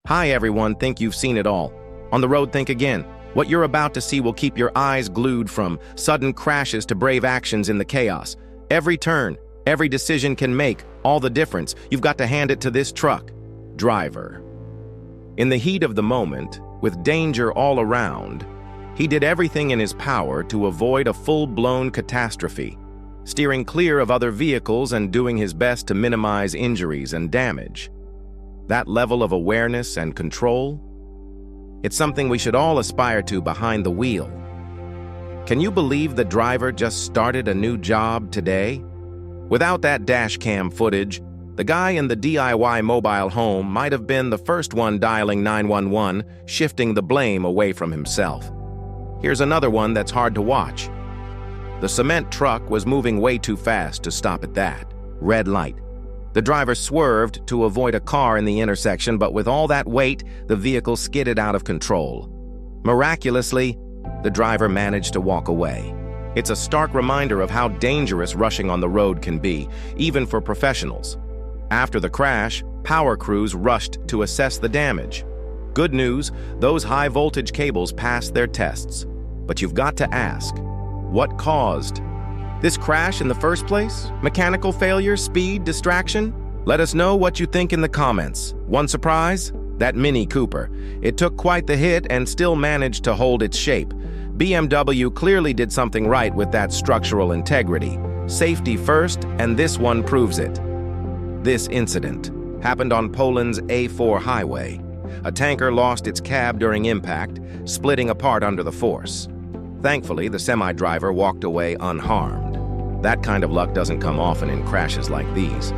Hi everyone, think you've seen it all. On the road, think again. What you're about to see will keep your eyes glued, from sudden crashes to brave actions in the chaos. Every turn, every decision can make all the difference. You've got to hand it to this truck driver. In the heat of the moment, with danger all around, he did everything in his power to avoid a full-blown catastrophe, steering clear of other vehicles and doing his best to minimize injuries and damage. That level of awareness and control, it's something we should all aspire to behind the wheel. Can you believe the driver just started a new job today? Without that dash cam footage, the guy in the DIY mobile home might have been the first one dialing 911, shifting the blame away from himself. Here's another one that's hard to watch. The cement truck was moving way too fast to stop at that red light. The driver swerved to avoid a car in the intersection, but with all that weight, the vehicle skidded out of control. Miraculously, the driver managed to walk away. It's a stark reminder of how dangerous rushing on the road can be, even for professionals. After the crash, power crews rushed to assess the damage. Good news, those high-voltage cables passed their tests. But you've got to ask, what caused this crash in the first place? Mechanical failure, speed, distraction? Let us know what you think in the comments. One surprise? That Mini Cooper. It took quite the hit and still managed to hold its shape. BMW clearly did something right with that structural integrity. Safety first, and this one proves it. This incident happened on Poland's A4 highway. A tanker lost its cab during impact, splitting apart under the force. Thankfully, the semi-driver walked away unharmed. That kind of luck doesn't come often in crashes like these.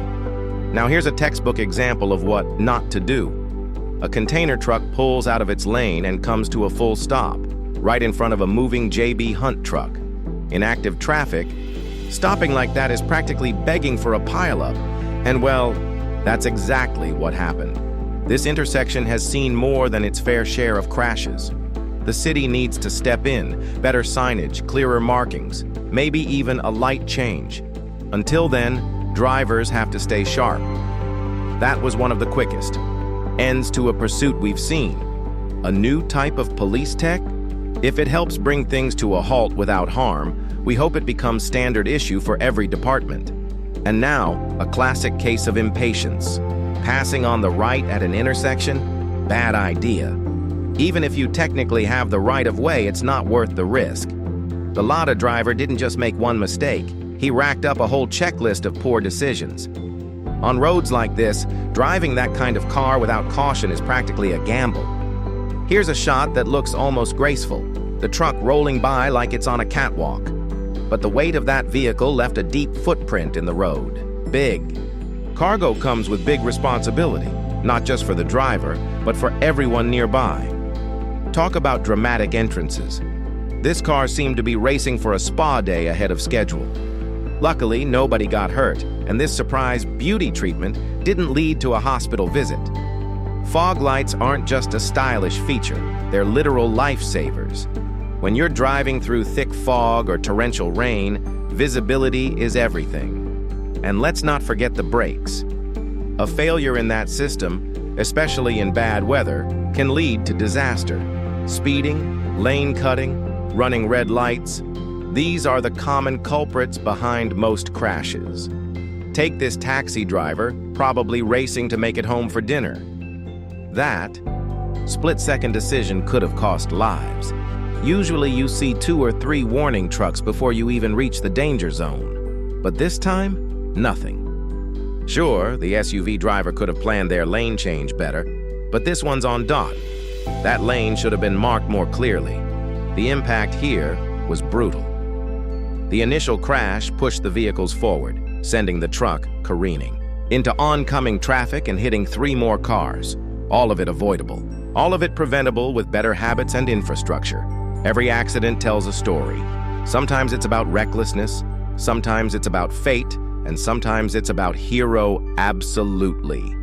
Now here's a textbook example of what not to do. A container truck pulls out of its lane and comes to a full stop, right in front of a moving JB Hunt truck. In active traffic, stopping like that is practically begging for a pileup. And well, that's exactly what happened. This intersection has seen more than its fair share of crashes. The city needs to step in, better signage, clearer markings, maybe even a light change. Until then, drivers have to stay sharp. That was one of the quickest ends to a pursuit we've seen. A new type of police tech? If it helps bring things to a halt without harm, we hope it becomes standard issue for every department. And now, a classic case of impatience. Passing on the right at an intersection? Bad idea. Even if you technically have the right of way, it's not worth the risk. The Lada driver didn't just make one mistake. He racked up a whole checklist of poor decisions. On roads like this, driving that kind of car without caution is practically a gamble. Here's a shot that looks almost graceful. The truck rolling by like it's on a catwalk. But the weight of that vehicle left a deep footprint in the road. Big. Cargo comes with big responsibility, not just for the driver, but for everyone nearby. Talk about dramatic entrances. This car seemed to be racing for a spa day ahead of schedule. Luckily, nobody got hurt, and this surprise beauty treatment didn't lead to a hospital visit. Fog lights aren't just a stylish feature, they're literal lifesavers. When you're driving through thick fog or torrential rain, visibility is everything. And let's not forget the brakes. A failure in that system, especially in bad weather, can lead to disaster. Speeding, lane cutting, running red lights, these are the common culprits behind most crashes. Take this taxi driver, probably racing to make it home for dinner. That split-second decision could have cost lives. Usually you see 2 or 3 warning trucks before you even reach the danger zone. But this time, nothing. Sure, the SUV driver could have planned their lane change better, but this one's on dot. That lane should have been marked more clearly. The impact here was brutal. The initial crash pushed the vehicles forward, sending the truck careening into oncoming traffic and hitting 3 more cars. All of it avoidable. All of it preventable with better habits and infrastructure. Every accident tells a story. Sometimes it's about recklessness, sometimes it's about fate, and sometimes it's about hero absolutely.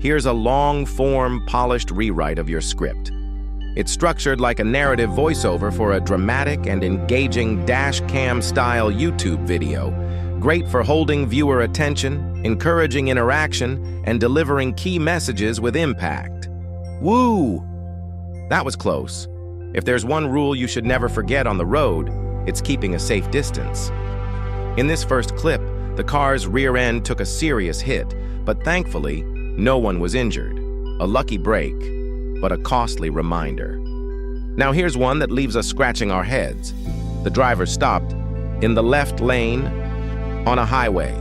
Here's a long-form, polished rewrite of your script. It's structured like a narrative voiceover for a dramatic and engaging dash cam-style YouTube video, great for holding viewer attention, encouraging interaction, and delivering key messages with impact. Woo! That was close. If there's one rule you should never forget on the road, it's keeping a safe distance. In this first clip, the car's rear end took a serious hit, but thankfully, no one was injured. A lucky break, but a costly reminder. Now here's one that leaves us scratching our heads. The driver stopped in the left lane on a highway.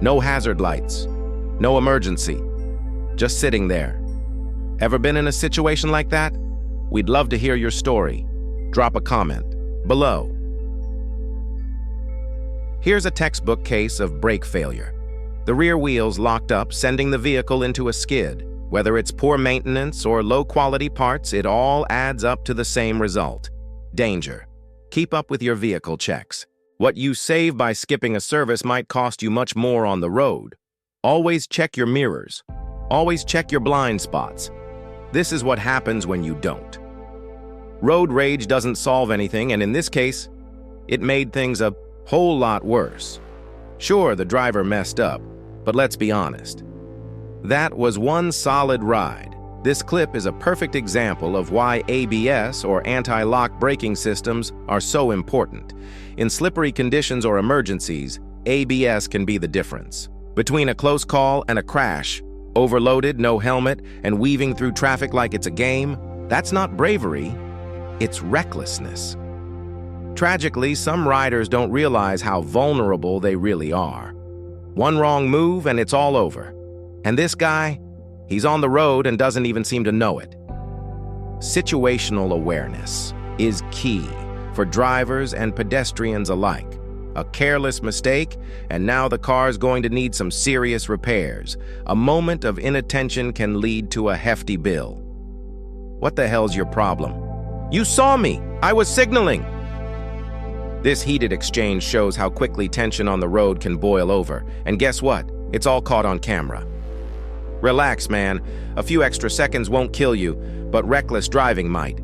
No hazard lights, no emergency, just sitting there. Ever been in a situation like that? We'd love to hear your story. Drop a comment below. Here's a textbook case of brake failure. The rear wheels locked up, sending the vehicle into a skid. Whether it's poor maintenance or low-quality parts, it all adds up to the same result. Danger. Keep up with your vehicle checks. What you save by skipping a service might cost you much more on the road. Always check your mirrors. Always check your blind spots. This is what happens when you don't. Road rage doesn't solve anything, and in this case, it made things a whole lot worse. Sure, the driver messed up, but let's be honest. That was one solid ride. This clip is a perfect example of why ABS, or anti-lock braking systems, are so important. In slippery conditions or emergencies, ABS can be the difference. Between a close call and a crash, overloaded, no helmet, and weaving through traffic like it's a game, that's not bravery, it's recklessness. Tragically, some riders don't realize how vulnerable they really are. One wrong move and it's all over. And this guy, he's on the road and doesn't even seem to know it. Situational awareness is key for drivers and pedestrians alike. A careless mistake, and now the car's going to need some serious repairs. A moment of inattention can lead to a hefty bill. What the hell's your problem? You saw me! I was signaling! This heated exchange shows how quickly tension on the road can boil over. And guess what? It's all caught on camera. Relax, man. A few extra seconds won't kill you, but reckless driving might.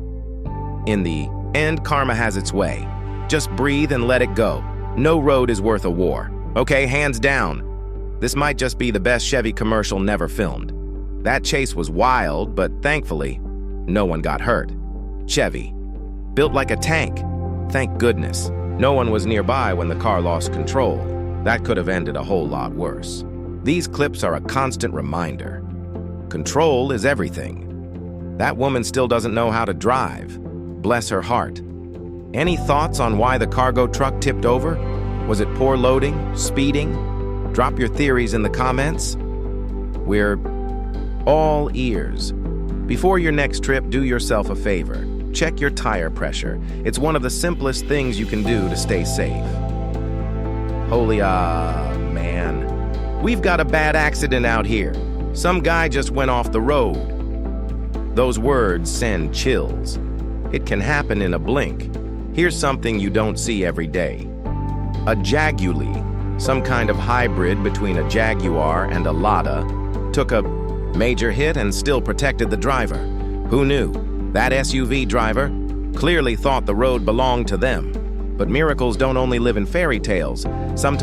In the end, karma has its way. Just breathe and let it go. No road is worth a war. Okay, hands down. This might just be the best Chevy commercial never filmed. That chase was wild, but thankfully, no one got hurt. Chevy. Built like a tank. Thank goodness. No one was nearby when the car lost control. That could have ended a whole lot worse. These clips are a constant reminder. Control is everything. That woman still doesn't know how to drive. Bless her heart. Any thoughts on why the cargo truck tipped over? Was it poor loading? Speeding? Drop your theories in the comments. We're all ears. Before your next trip, do yourself a favor. Check your tire pressure. It's one of the simplest things you can do to stay safe. Holy man. We've got a bad accident out here. Some guy just went off the road. Those words send chills. It can happen in a blink. Here's something you don't see every day. A Jaguar, some kind of hybrid between a Jaguar and a Lada, took a major hit and still protected the driver. Who knew? That SUV driver clearly thought the road belonged to them. But miracles don't only live in fairy tales. Sometimes